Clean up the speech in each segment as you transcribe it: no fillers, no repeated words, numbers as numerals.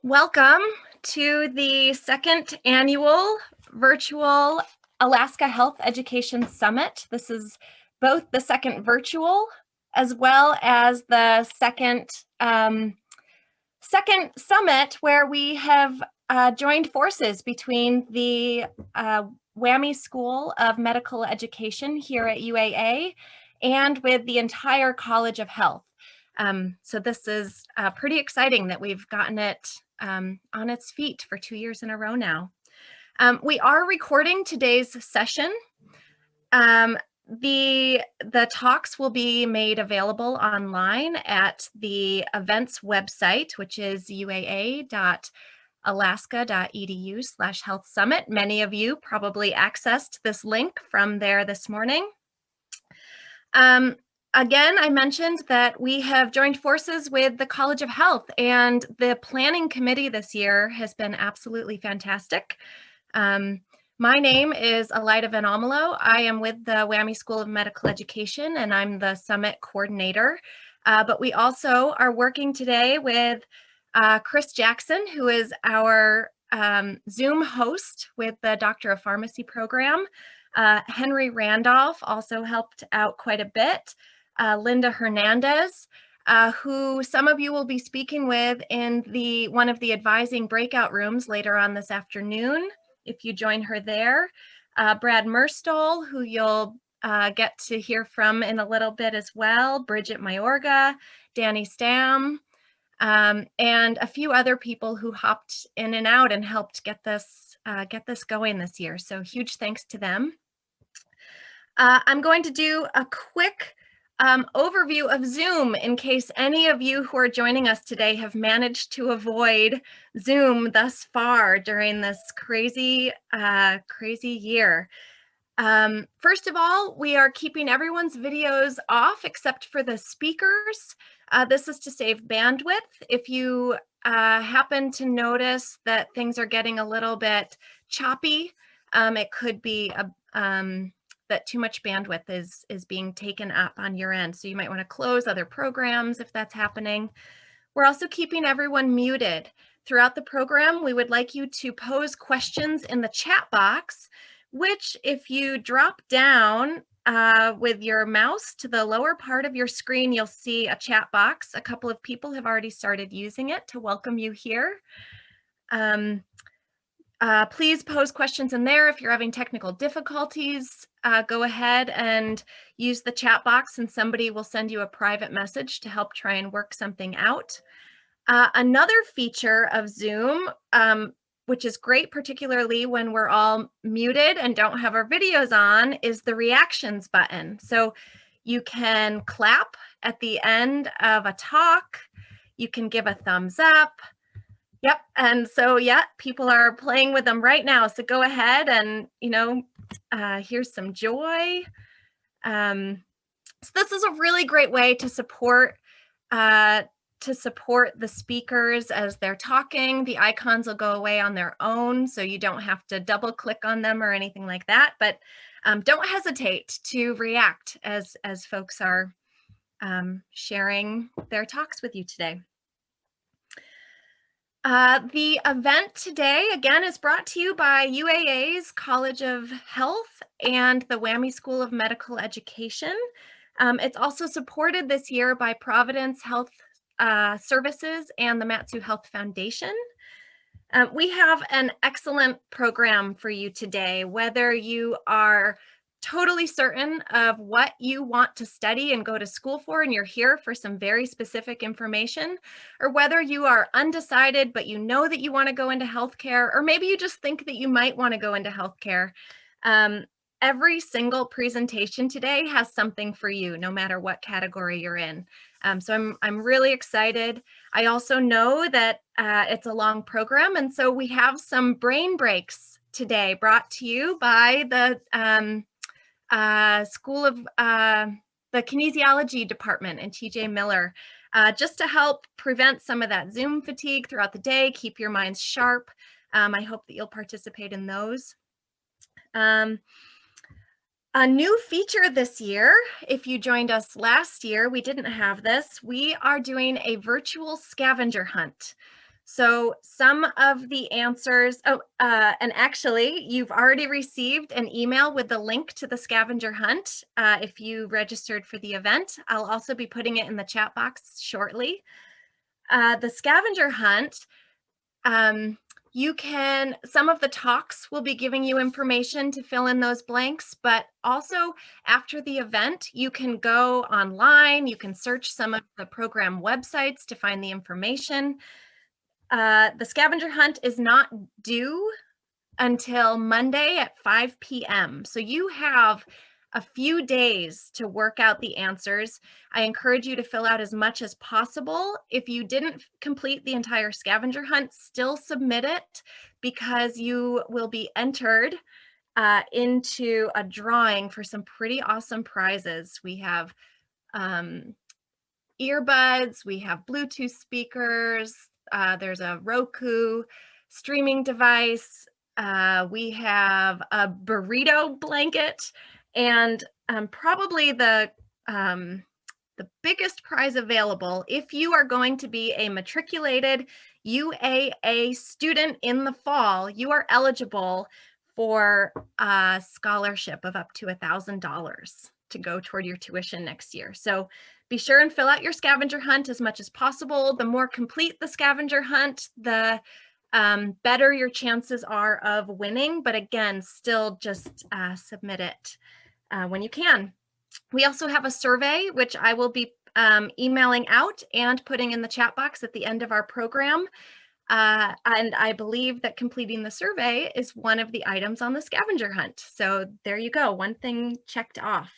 Welcome to the second annual virtual Alaska Health Education Summit. This is both the second virtual as well as the second summit where we have joined forces between the WWAMI School of Medical Education here at UAA and with the entire College of Health. So this is pretty exciting that we've gotten it on its feet for 2 years in a row now. We are recording today's session. The talks will be made available online at the events website, which is uaa.alaska.edu/health summit. Many of you probably accessed this link from there this morning. Again, I mentioned that we have joined forces with the College of Health, and the planning committee this year has been absolutely fantastic. My name is Elida Van Almelo. I am with the WWAMI School of Medical Education, and I'm the summit coordinator. But we also are working today with Chris Jackson, who is our Zoom host with the Doctor of Pharmacy program. Henry Randolph also helped out quite a bit. Linda Hernandez, who some of you will be speaking with in one of the advising breakout rooms later on this afternoon, if you join her there. Brad Merstol, who you'll get to hear from in a little bit as well. Bridget Mayorga, Danny Stam, and a few other people who hopped in and out and helped get this going this year. So huge thanks to them. I'm going to do a quick overview of Zoom in case any of you who are joining us today have managed to avoid Zoom thus far during this crazy year. First of all, we are keeping everyone's videos off except for the speakers. This is to save bandwidth. If you happen to notice that things are getting a little bit choppy, it could be that too much bandwidth is being taken up on your end. So you might want to close other programs if that's happening. We're also keeping everyone muted. Throughout the program, we would like you to pose questions in the chat box, which if you drop down with your mouse to the lower part of your screen, you'll see a chat box. A couple of people have already started using it to welcome you here. Please pose questions in there. If you're having technical difficulties, go ahead and use the chat box and somebody will send you a private message to help try and work something out. Another feature of Zoom, which is great, particularly when we're all muted and don't have our videos on, is the reactions button. So you can clap at the end of a talk. You can give a thumbs up. Yep. And so, yeah, people are playing with them right now. So go ahead and, here's some joy. So this is a really great way to support the speakers as they're talking. The icons will go away on their own, so you don't have to double click on them or anything like that. But don't hesitate to react as folks are sharing their talks with you today. The event today, again, is brought to you by UAA's College of Health and the WWAMI School of Medical Education. It's also supported this year by Providence Health Services and the Mat-Su Health Foundation. We have an excellent program for you today, whether you are totally certain of what you want to study and go to school for, and you're here for some very specific information, or whether you are undecided, but you know that you want to go into healthcare, or maybe you just think that you might want to go into healthcare. Every single presentation today has something for you, no matter what category you're in. So I'm really excited. I also know that it's a long program, and so we have some brain breaks today brought to you by the School of the Kinesiology Department and TJ Miller, just to help prevent some of that Zoom fatigue throughout the day, keep your minds sharp. I hope that you'll participate in those. A new feature this year, if you joined us last year, we didn't have this. We are doing a virtual scavenger hunt. So some of the answers, and actually you've already received an email with the link to the scavenger hunt if you registered for the event. I'll also be putting it in the chat box shortly. The scavenger hunt, some of the talks will be giving you information to fill in those blanks, but also after the event, you can go online, you can search some of the program websites to find the information. The scavenger hunt is not due until Monday at 5 p.m. So you have a few days to work out the answers. I encourage you to fill out as much as possible. If you didn't complete the entire scavenger hunt, still submit it because you will be entered into a drawing for some pretty awesome prizes. We have earbuds, we have Bluetooth speakers, there's a Roku streaming device, we have a burrito blanket, and probably the biggest prize available, if you are going to be a matriculated UAA student in the fall, you are eligible for a scholarship of up to $1,000 to go toward your tuition next year. So be sure and fill out your scavenger hunt as much as possible. The more complete the scavenger hunt, the better your chances are of winning. But again, still just submit it when you can. We also have a survey, which I will be emailing out and putting in the chat box at the end of our program. And I believe that completing the survey is one of the items on the scavenger hunt. So there you go, one thing checked off.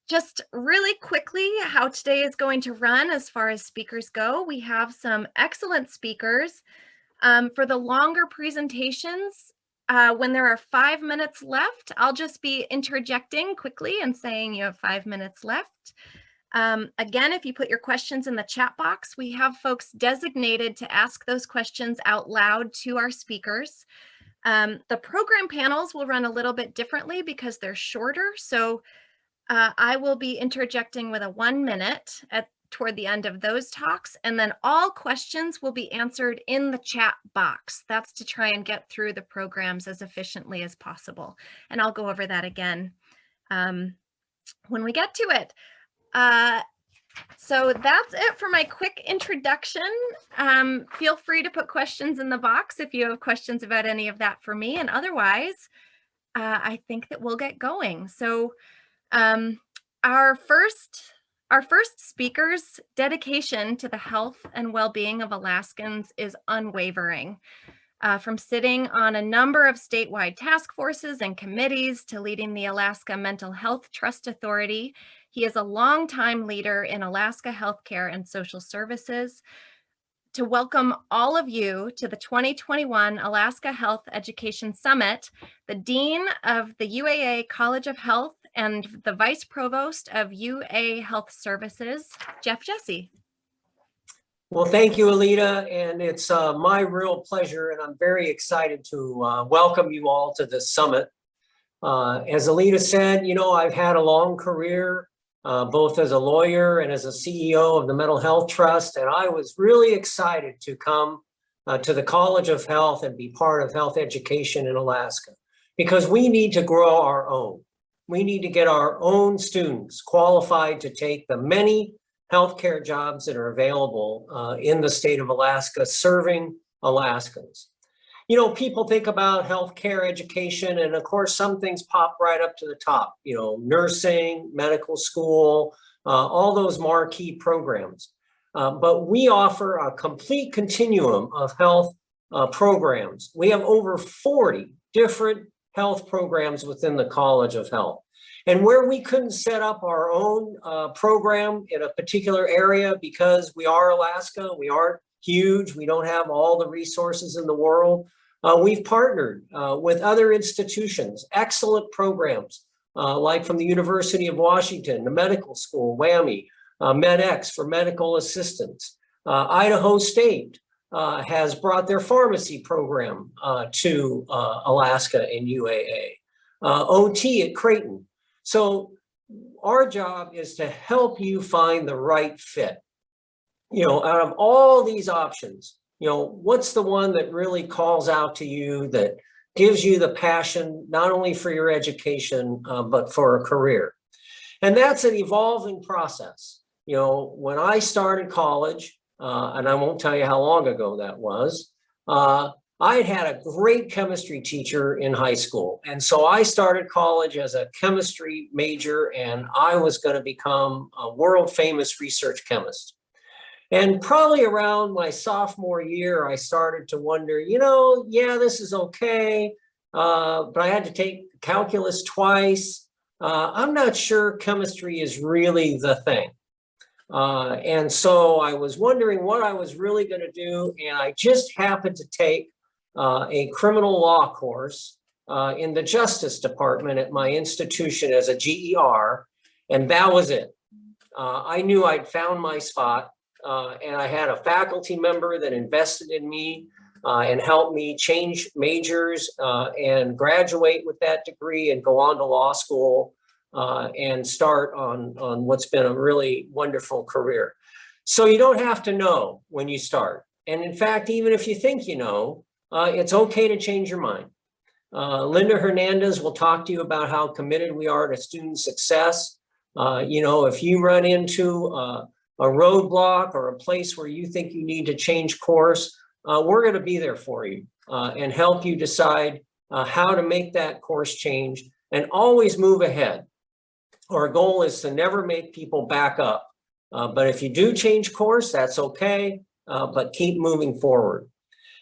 Just really quickly, how today is going to run as far as speakers go. We have some excellent speakers. For the longer presentations, when there are 5 minutes left, I'll just be interjecting quickly and saying you have 5 minutes left. Again, if you put your questions in the chat box, we have folks designated to ask those questions out loud to our speakers. The program panels will run a little bit differently because they're shorter. So I will be interjecting with a 1 minute toward the end of those talks, and then all questions will be answered in the chat box. That's to try and get through the programs as efficiently as possible. And I'll go over that again when we get to it. So that's it for my quick introduction. Feel free to put questions in the box if you have questions about any of that for me, and otherwise, I think that we'll get going. So our first speaker's dedication to the health and well-being of Alaskans is unwavering. From sitting on a number of statewide task forces and committees to leading the Alaska Mental Health Trust Authority, he is a longtime leader in Alaska healthcare and social services. To welcome all of you to the 2021 Alaska Health Education Summit, the Dean of the UAA College of Health and the Vice Provost of UA Health Services, Jeff Jesse. Well, thank you, Alita, and it's my real pleasure, and I'm very excited to welcome you all to this summit. As Alita said, you know, I've had a long career, both as a lawyer and as a CEO of the Mental Health Trust, and I was really excited to come to the College of Health and be part of health education in Alaska, because we need to grow our own. We need to get our own students qualified to take the many healthcare jobs that are available in the state of Alaska, serving Alaskans. You know, people think about healthcare education, and of course, some things pop right up to the top, you know, nursing, medical school, all those marquee programs. But we offer a complete continuum of health programs. We have over 40 different health programs within the College of Health. And where we couldn't set up our own program in a particular area because we are Alaska, we aren't huge, we don't have all the resources in the world, we've partnered with other institutions, excellent programs, like from the University of Washington, the medical school, WWAMI, MedX for medical assistants. Idaho State has brought their pharmacy program to Alaska and UAA. OT at Creighton. So our job is to help you find the right fit. out of all these options, what's the one that really calls out to you, that gives you the passion, not only for your education, but for a career? And that's an evolving process. When I started college, and I won't tell you how long ago that was, I had a great chemistry teacher in high school. And so I started college as a chemistry major, and I was going to become a world famous research chemist. And probably around my sophomore year, I started to wonder, yeah, this is okay, but I had to take calculus twice. I'm not sure chemistry is really the thing. And so I was wondering what I was really going to do. And I just happened to take a criminal law course in the Justice Department at my institution as a GER. And that was it. I knew I'd found my spot. And I had a faculty member that invested in me and helped me change majors and graduate with that degree and go on to law school and start on what's been a really wonderful career. So you don't have to know when you start. And in fact, even if you think you know, it's okay to change your mind. Linda Hernandez will talk to you about how committed we are to student success. If you run into a roadblock or a place where you think you need to change course, we're going to be there for you and help you decide how to make that course change, and always move ahead. Our goal is to never make people back up. But if you do change course, that's okay, but keep moving forward.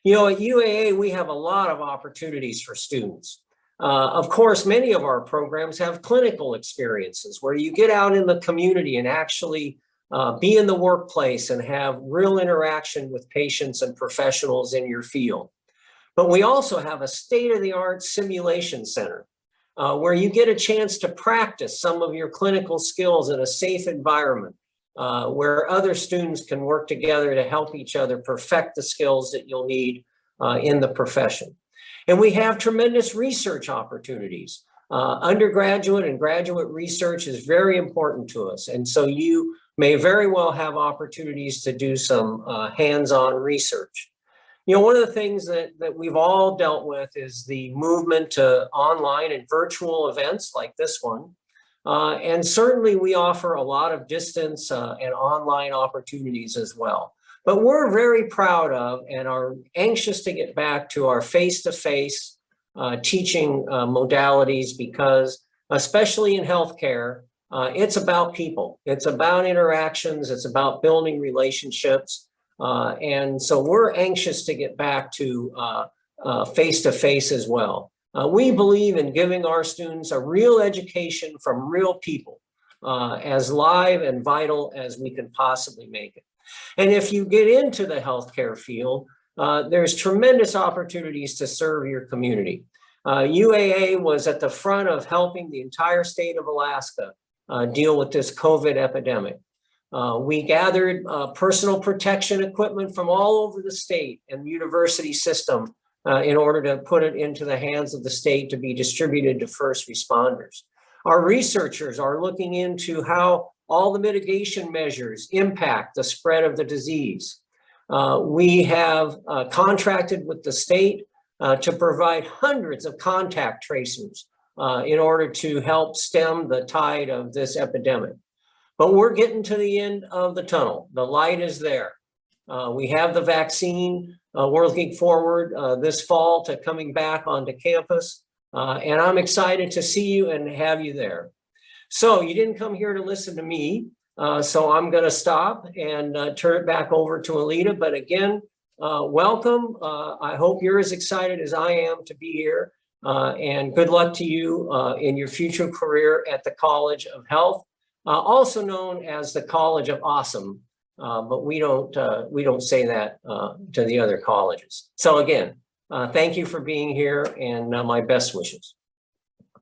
At UAA, we have a lot of opportunities for students. Of course, many of our programs have clinical experiences where you get out in the community and actually be in the workplace and have real interaction with patients and professionals in your field. But we also have a state-of-the-art simulation center where you get a chance to practice some of your clinical skills in a safe environment where other students can work together to help each other perfect the skills that you'll need in the profession. And we have tremendous research opportunities. Undergraduate and graduate research is very important to us. And so you may very well have opportunities to do some hands-on research. One of the things that we've all dealt with is the movement to online and virtual events like this one. And certainly we offer a lot of distance and online opportunities as well. But we're very proud of and are anxious to get back to our face-to-face teaching modalities, because especially in healthcare, it's about people. It's about interactions. It's about building relationships. And so we're anxious to get back to face-to-face as well. We believe in giving our students a real education from real people, as live and vital as we can possibly make it. And if you get into the healthcare field, there's tremendous opportunities to serve your community. UAA was at the front of helping the entire state of Alaska deal with this COVID epidemic. We gathered personal protection equipment from all over the state and the university system in order to put it into the hands of the state to be distributed to first responders. Our researchers are looking into how all the mitigation measures impact the spread of the disease. We have contracted with the state to provide hundreds of contact tracers in order to help stem the tide of this epidemic. But we're getting to the end of the tunnel. The light is there. We have the vaccine. We're looking forward this fall to coming back onto campus. And I'm excited to see you and have you there. So you didn't come here to listen to me. So I'm going to stop and turn it back over to Alita. But again, welcome. I hope you're as excited as I am to be here. And good luck to you in your future career at the College of Health, also known as the College of Awesome. But we don't say that to the other colleges. So again, thank you for being here, and my best wishes.